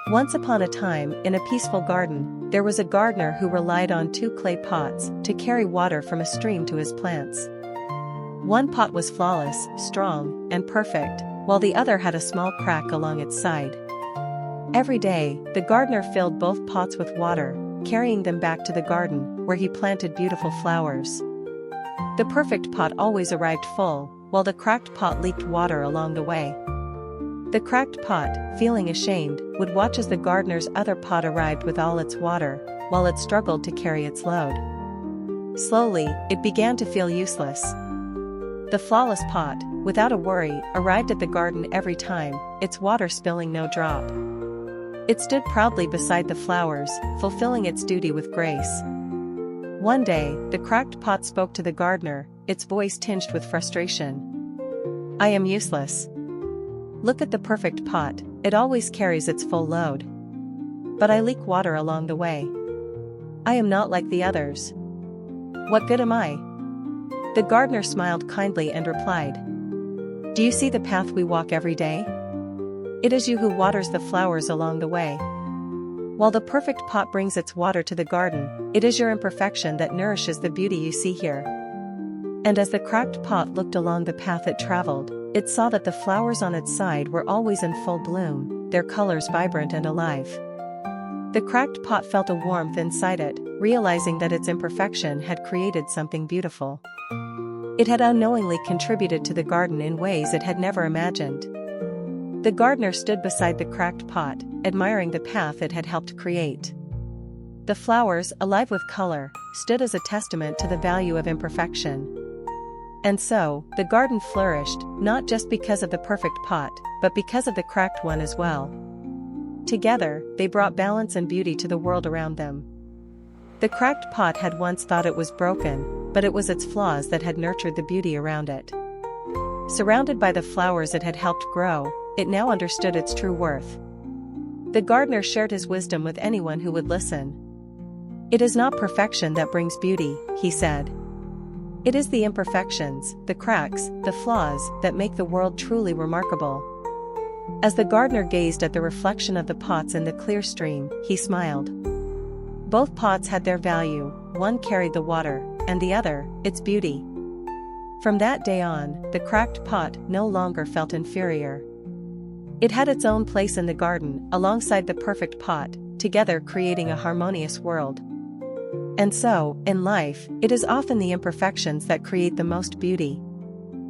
Once upon a time, in a peaceful garden, there was a gardener who relied on 2 clay pots to carry water from a stream to his plants. One pot was flawless, strong, and perfect, while the other had a small crack along its side. Every day, the gardener filled both pots with water, carrying them back to the garden, where he planted beautiful flowers. The perfect pot always arrived full, while the cracked pot leaked water along the way. The cracked pot, feeling ashamed, would watch as the gardener's other pot arrived with all its water, while it struggled to carry its load. Slowly, it began to feel useless. The flawless pot, without a worry, arrived at the garden every time, its water spilling no drop. It stood proudly beside the flowers, fulfilling its duty with grace. One day, the cracked pot spoke to the gardener, its voice tinged with frustration. "I am useless. Look at the perfect pot, it always carries its full load. But I leak water along the way. I am not like the others. What good am I?" The gardener smiled kindly and replied, "Do you see the path we walk every day? It is you who waters the flowers along the way. While the perfect pot brings its water to the garden, it is your imperfection that nourishes the beauty you see here." And as the cracked pot looked along the path it traveled, it saw that the flowers on its side were always in full bloom, their colors vibrant and alive. The cracked pot felt a warmth inside it, realizing that its imperfection had created something beautiful. It had unknowingly contributed to the garden in ways it had never imagined. The gardener stood beside the cracked pot, admiring the path it had helped create. The flowers, alive with color, stood as a testament to the value of imperfection. And so, the garden flourished, not just because of the perfect pot, but because of the cracked one as well. Together, they brought balance and beauty to the world around them. The cracked pot had once thought it was broken, but it was its flaws that had nurtured the beauty around it. Surrounded by the flowers it had helped grow, it now understood its true worth. The gardener shared his wisdom with anyone who would listen. "It is not perfection that brings beauty," he said. "It is the imperfections, the cracks, the flaws, that make the world truly remarkable." As the gardener gazed at the reflection of the pots in the clear stream, he smiled. Both pots had their value, one carried the water, and the other, its beauty. From that day on, the cracked pot no longer felt inferior. It had its own place in the garden, alongside the perfect pot, together creating a harmonious world. And so, in life, it is often the imperfections that create the most beauty.